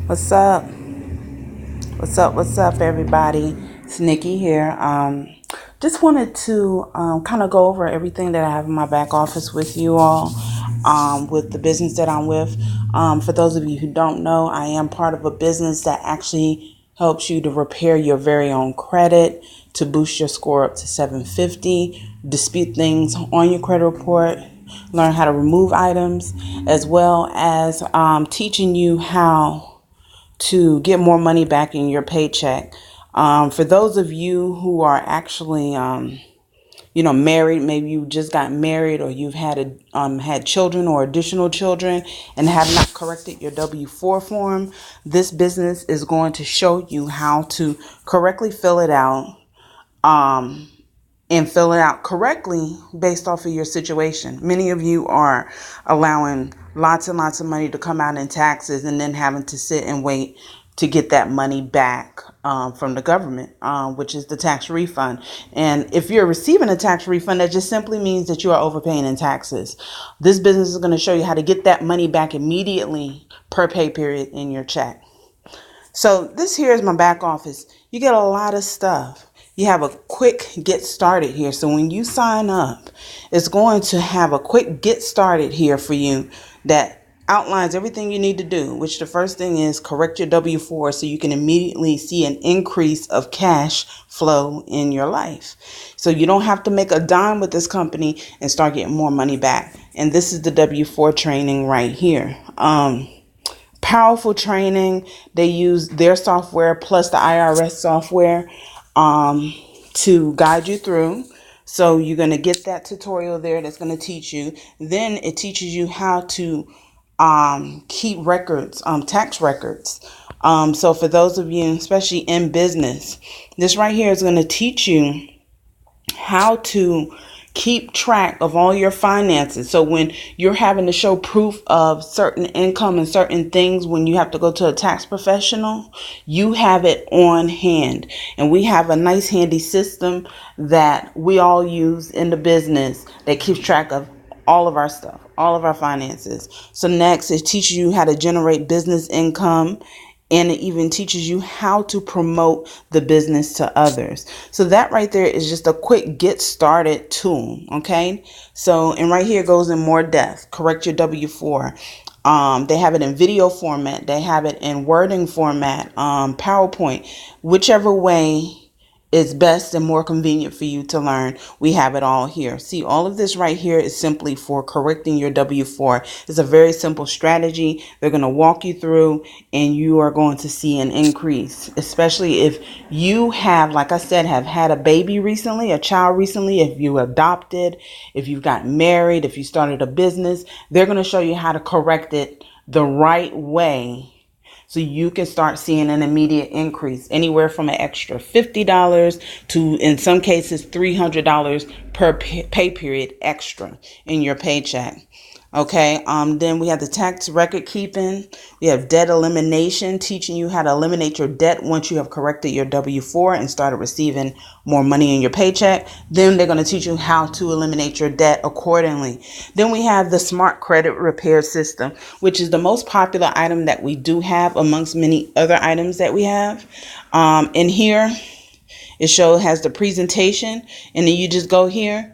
What's up? What's up, everybody? It's Nikki here. Just wanted to kind of go over everything that I have in my back office with you all, with the business that I'm with. For those of you who don't know, I am part of a business that actually helps you to repair your very own credit, to boost your score up to 750, dispute things on your credit report, learn how to remove items, as well as teaching you how to get more money back in your paycheck. For those of you who are actually, married, maybe you just got married or you've had children or additional children and have not corrected your W-4 form, this business is going to show you how to correctly fill it out. And fill it out correctly based off of your situation. Many of you are allowing lots and lots of money to come out in taxes and then having to sit and wait to get that money back from the government, which is the tax refund. And if you're receiving a tax refund, that just simply means that you are overpaying in taxes. This business is going to show you how to get that money back immediately per pay period in your check. So this here is my back office. You get a lot of stuff. You have a quick get started here. So when you sign up, it's going to have a quick get started here for you that outlines everything you need to do, which the first thing is correct your W-4 so you can immediately see an increase of cash flow in your life. So you don't have to make a dime with this company and start getting more money back. And this is the W-4 training right here. Powerful training. They use their software plus the IRS software to guide you through. So you're going to get that tutorial there that's going to teach you. Then it teaches you how to keep records, tax records. So for those of you, especially in business, this right here is going to teach you how to keep track of all your finances. So when you're having to show proof of certain income and certain things, when you have to go to a tax professional, you have it on hand. And we have a nice handy system that we all use in the business that keeps track of all of our stuff, all of our finances. So next, it teaches you how to generate business income. And it even teaches you how to promote the business to others. So that right there is just a quick get started tool. Okay. So, and right here goes in more depth. Correct your W-4. They have it in video format. They have it in wording format, PowerPoint, whichever way is best and more convenient for you to learn. We have it all here. See, all of this right here is simply for correcting your W-4. It's a very simple strategy. They're going to walk you through and you are going to see an increase, especially if you have, like I said, have had a baby recently, a child recently, if you adopted, if you've gotten married, if you started a business. They're going to show you how to correct it the right way, so you can start seeing an immediate increase, anywhere from an extra $50 to, in some cases, $300 per pay period extra in your paycheck. Okay. Then we have the tax record keeping. We have debt elimination, teaching you how to eliminate your debt once you have corrected your W-4 and started receiving more money in your paycheck. Then they're going to teach you how to eliminate your debt accordingly. Then we have the smart credit repair system, which is the most popular item that we do have amongst many other items that we have. In here, it has the presentation, and then you just go here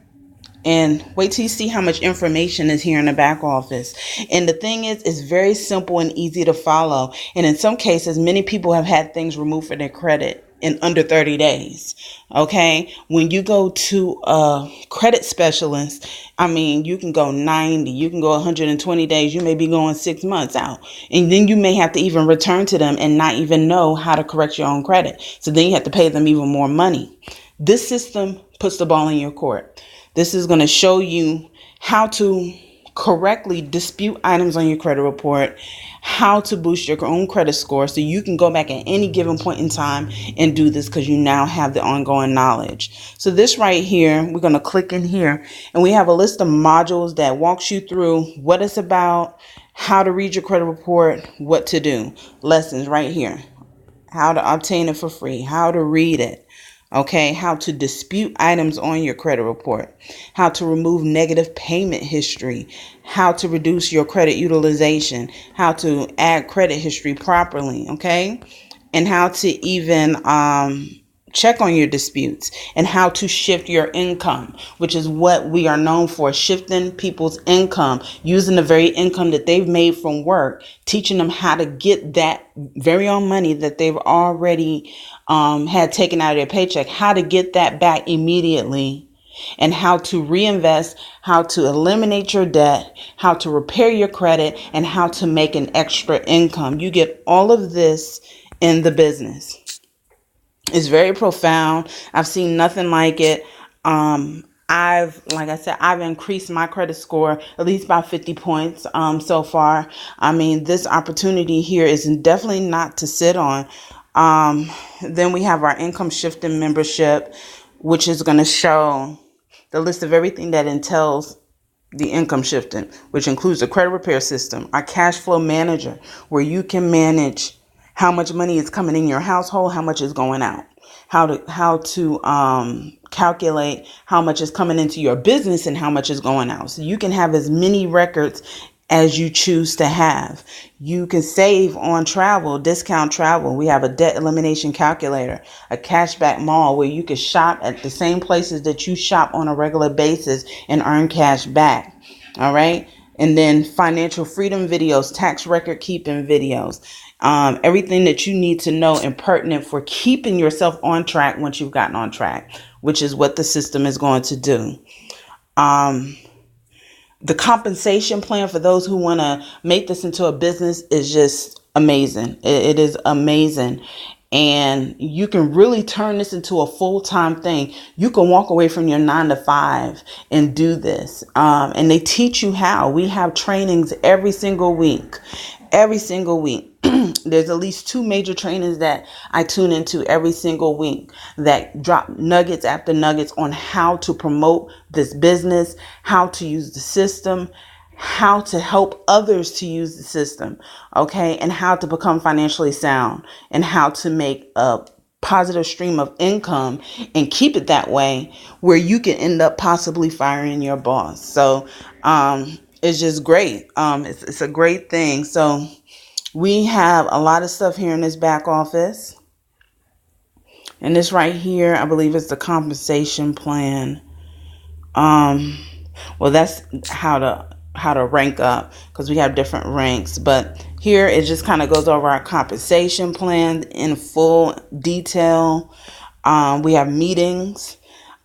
and wait till you see how much information is here in the back office. And the thing is, it's very simple and easy to follow. And in some cases, many people have had things removed from their credit in under 30 days. Okay. When you go to a credit specialist, you can go 90, you can go 120 days. You may be going 6 months out. And then you may have to even return to them and not even know how to correct your own credit. So then you have to pay them even more money. This system puts the ball in your court. This is going to show you how to correctly dispute items on your credit report, how to boost your own credit score so you can go back at any given point in time and do this because you now have the ongoing knowledge. So this right here, we're going to click in here and we have a list of modules that walks you through what it's about, how to read your credit report, what to do. Lessons right here, how to obtain it for free, how to read it. Okay, how to dispute items on your credit report, how to remove negative payment history, how to reduce your credit utilization, how to add credit history properly, okay, and how to even check on your disputes, and how to shift your income, which is what we are known for, shifting people's income, using the very income that they've made from work, teaching them how to get that very own money that they've already had taken out of their paycheck, how to get that back immediately, and how to reinvest, how to eliminate your debt, how to repair your credit, and how to make an extra income. You get all of this in the business. It's very profound. I've seen nothing like it. Like I said, I've increased my credit score at least by 50 points so far. I mean, this opportunity here is definitely not to sit on. Then we have our income shifting membership, which is going to show the list of everything that entails the income shifting, which includes the credit repair system, our cash flow manager, where you can manage how much money is coming in your household, how much is going out, how to calculate how much is coming into your business and how much is going out. So you can have as many records as you choose to have. You can save on travel, discount travel. We have a debt elimination calculator, a cashback mall where you can shop at the same places that you shop on a regular basis and earn cash back. All right. And then financial freedom videos, tax record keeping videos, everything that you need to know and pertinent for keeping yourself on track once you've gotten on track, which is what the system is going to do. The compensation plan for those who want to make this into a business is just amazing. It is amazing. And you can really turn this into a full-time thing. You can walk away from your 9 to 5 and do this. And they teach you how. We have trainings every single week. Every single week. There's at least 2 major trainings that I tune into every single week that drop nuggets after nuggets on how to promote this business, how to use the system, how to help others to use the system, okay, and how to become financially sound, and how to make a positive stream of income and keep it that way where you can end up possibly firing your boss. So it's just great. It's a great thing. So we have a lot of stuff here in this back office. And this right here, I believe is the compensation plan. Well, that's how to rank up, because we have different ranks. But here it just kind of goes over our compensation plan in full detail. We have meetings.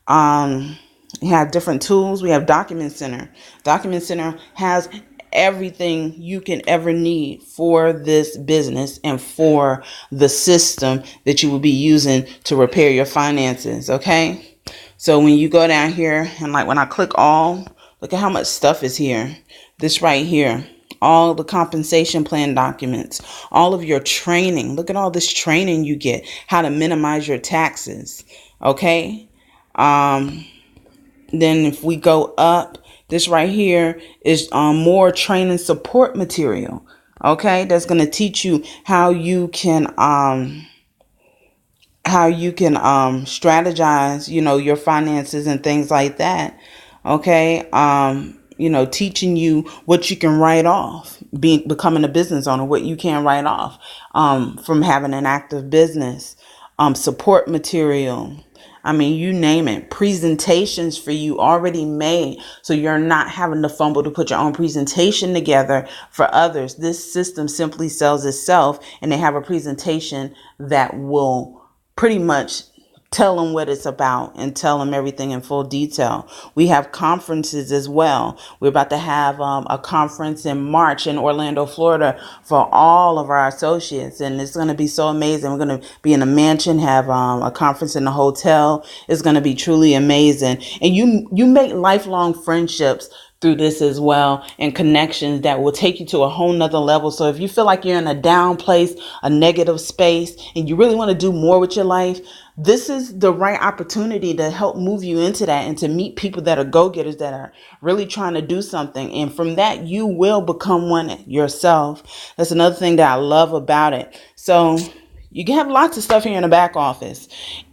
We have different tools. We have Document Center. Document Center has everything you can ever need for this business and for the system that you will be using to repair your finances. Okay. So when you go down here and like when I click all, look at how much stuff is here. This right here, all the compensation plan documents, all of your training. Look at all this training you get, how to minimize your taxes. Okay. Then if we go up, this right here is more training support material. Okay, that's going to teach you how you can strategize, your finances and things like that. Okay, teaching you what you can write off, becoming a business owner, what you can write off from having an active business, support material. I mean, you name it. Presentations for you already made, so you're not having to fumble to put your own presentation together for others. This system simply sells itself, and they have a presentation that will pretty much tell them what it's about and tell them everything in full detail. We have conferences as well. We're about to have a conference in March in Orlando, Florida for all of our associates. And it's going to be so amazing. We're going to be in a mansion, have a conference in the hotel. It's going to be truly amazing. And you make lifelong friendships through this as well, and connections that will take you to a whole nother level. So if you feel like you're in a down place, a negative space, and you really want to do more with your life, this is the right opportunity to help move you into that and to meet people that are go-getters, that are really trying to do something. And from that, you will become one yourself. That's another thing that I love about it. So You have lots of stuff here in the back office.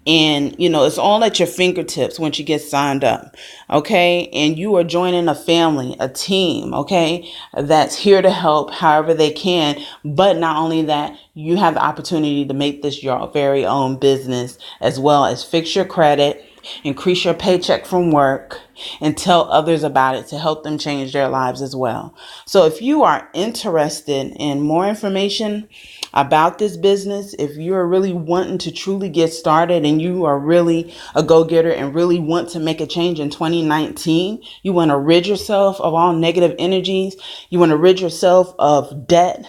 And, it's all at your fingertips once you get signed up. Okay. And you are joining a family, a team. Okay. That's here to help however they can. But not only that, you have the opportunity to make this your very own business, as well as fix your credit, increase your paycheck from work, and tell others about it to help them change their lives as well. So if you are interested in more information about this business, if you're really wanting to truly get started and you are really a go-getter and really want to make a change in 2019, you want to rid yourself of all negative energies, you want to rid yourself of debt,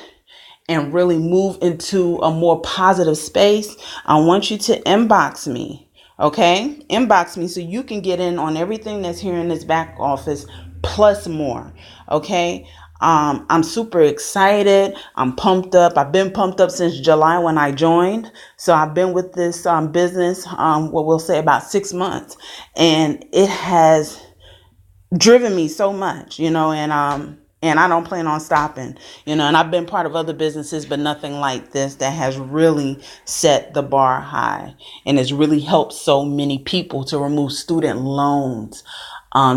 and really move into a more positive space, I want you to inbox me. Okay? Inbox me so you can get in on everything that's here in this back office plus more. Okay? I'm super excited. I'm pumped up. I've been pumped up since July when I joined. So I've been with this business, what we'll say about 6 months. And it has driven me so much, and I don't plan on stopping, and I've been part of other businesses, but nothing like this that has really set the bar high and has really helped so many people to remove student loans,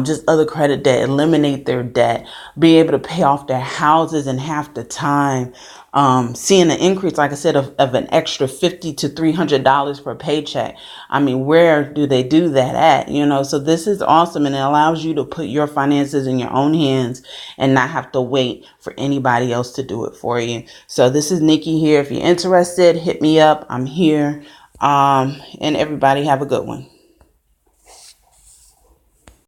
just other credit debt, eliminate their debt, be able to pay off their houses in half the time, seeing an increase, like I said, of an extra $50 to $300 per paycheck. I mean, where do they do that at? So this is awesome, and it allows you to put your finances in your own hands and not have to wait for anybody else to do it for you. So this is Nikki here. If you're interested, hit me up. I'm here. And everybody have a good one.